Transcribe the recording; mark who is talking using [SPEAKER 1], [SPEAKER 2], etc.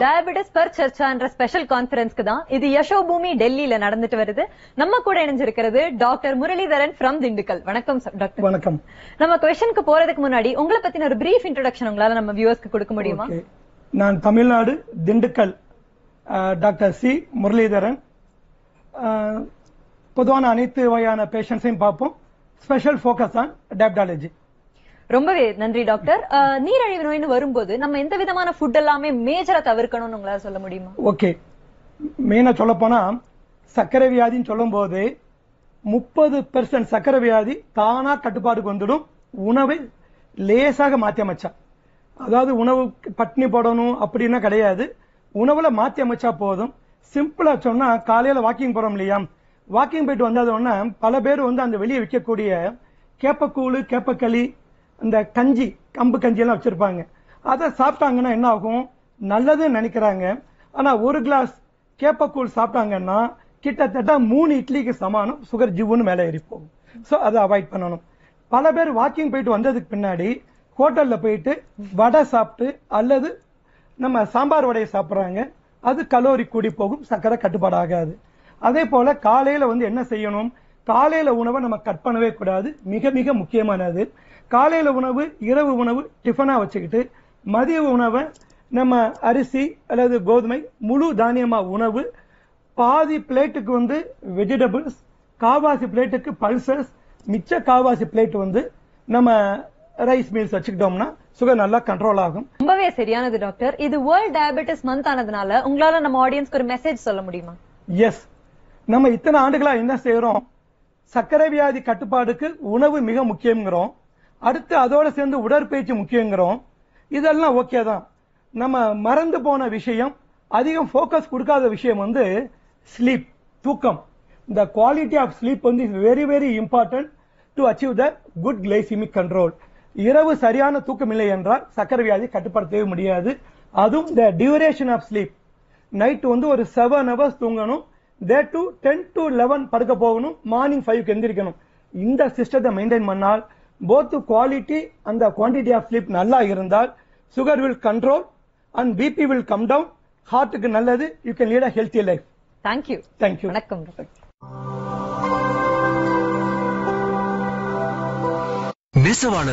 [SPEAKER 1] Diabetes per சர்ச்சான்ற special கான்ஃபரன்ஸ்க்கு தான் இது யசோபூமி டெல்லியில நடந்துட்டு வருது. நம்ம கூட இணைஞ்சிருக்கிறது டாக்டர் முரளிதரன் ஃப்ரம் திண்டுக்கல். வணக்கம் டாக்டர்.
[SPEAKER 2] வணக்கம்.
[SPEAKER 1] நம்ம क्वेश्चनக்கு போறதுக்கு முன்னாடி உங்களை பத்தின ஒரு பிரீஃப் இன்ட்ரோடக்ஷன் உங்களால நம்ம வியூவர்ஸ்க்கு கொடுக்க முடியுமா?
[SPEAKER 2] நான் தமிழ்நாடு திண்டுக்கல் டாக்டர் சி முரளிதரன். பொதுவான அனைத்து வகையான பேஷண்ட்ஸையும் பார்ப்போம். Special focus on diabetology.
[SPEAKER 1] ரொம்பவே நன்றி டாக்டர். நீரிழிவு நோய்னு வரும்போது நம்ம எந்த விதமான ஃபுட் எல்லாமே மேஜரா தவிர்க்கணும்னு உங்களால சொல்ல முடியுமா?
[SPEAKER 2] ஓகே, மெயினா சொல்ல போனா சர்க்கரை வியாதின்னு சொல்லும் போது 30% சர்க்கரை வியாதி தானா கட்டுப்பாடுக்கு வந்துடும். உணவை லேசாக மாற்றி அமைச்சா, அதாவது உணவு பட்னி போடணும் அப்படின்னா கிடையாது, உணவுல மாற்றி அமைச்சா போதும். சிம்பிளா சொன்னா காலையில வாக்கிங் போறோம் இல்லையா, வாக்கிங் போயிட்டு வந்தோன்னா பல பேர் அந்த வெளியே விற்கக்கூடிய கேப்பக்கூழு கேப்பக்களி இந்த கஞ்சி கம்பு கஞ்சி எல்லாம் வச்சிருப்பாங்க. அதை சாப்பிட்டாங்கன்னா என்ன ஆகும், நல்லதுன்னு நினைக்கிறாங்க. ஆனா ஒரு கிளாஸ் கேப்பக்கூழ் சாப்பிட்டாங்கன்னா கிட்டத்தட்ட 3 இட்லிக்கு சமானம் சுகர் ஜிவ்வுன்னு மேலே ஏறி போகும். ஸோ அதை அவாய்ட் பண்ணணும். பல பேர் வாக்கிங் போயிட்டு வந்ததுக்கு பின்னாடி ஹோட்டல்ல போயிட்டு வடை சாப்பிட்டு அல்லது நம்ம சாம்பார் வடையை சாப்பிட்றாங்க. அது கலோரி கூடி போகும், சர்க்கரை கட்டுப்பாடு ஆகாது. அதே போல காலையில என்ன செய்யணும், காலையில உணவை நம்ம கட் பண்ணவே கூடாது. மிக மிக முக்கியமானது. காலையில உணவு இரவு உணவு டிஃபனா வச்சுக்கிட்டு மதிய உணவை நம்ம அரிசி அல்லது கோதுமை முழு தானியமா உணவு, பாதி பிளேட்டுக்கு வெஜிடபிள்ஸ், காவாசி பிளேட்டுக்கு பல்சஸ், மிச்ச காவாசி பிளேட் நம்ம ரைஸ் மீல்ஸ் வச்சுக்கிட்டோம்னா சுகர் நல்லா கண்ட்ரோல் ஆகும்.
[SPEAKER 1] ரொம்பவே சரியானது டாக்டர். இது வேர்ல்ட் டயபெட்டிஸ் மந்த் ஆனதுனால உங்களால நம்ம ஆடியன்ஸ்க்கு ஒரு மெசேஜ் சொல்ல முடியுமா?
[SPEAKER 2] எஸ், நம்ம இத்தனை ஆண்டுகளா என்ன செய்யறோம், சர்க்கரை வியாதி கட்டுப்பாடுக்கு உணவு மிக முக்கியங்கிறோம், அடுத்து அதோட சேர்ந்து உடற்பயிற்சி முக்கியங்கிறோம். இதெல்லாம் ஓகே தான். நம்ம மறந்து போன விஷயம், அதிகம் போக்கஸ் கொடுக்காத விஷயம் ஸ்லீப், தூக்கம். இந்த quality of sleep is very very important to achieve the good glycemic control. இரவு சரியான தூக்கம் இல்லை என்றால் சர்க்கரை வியாதி கட்டுப்படுத்தவே முடியாது. அதுவும் the duration of sleep, night ஒரு 7 hours தூங்கணும், டே டு 10 to 11 படுக்க போகணும், மார்னிங் 5க்கு எந்திரிக்கணும். இந்த சிஸ்டத்தை மெயின்டைன் பண்ணால் both quality and the quantity of sleep நல்லா இருந்தால் sugar will control and BP will come down, heartக்கு நல்லது, you can lead a healthy life.
[SPEAKER 1] Thank you.
[SPEAKER 2] Thank you.
[SPEAKER 1] வணக்கம்.
[SPEAKER 3] நெசவாளர்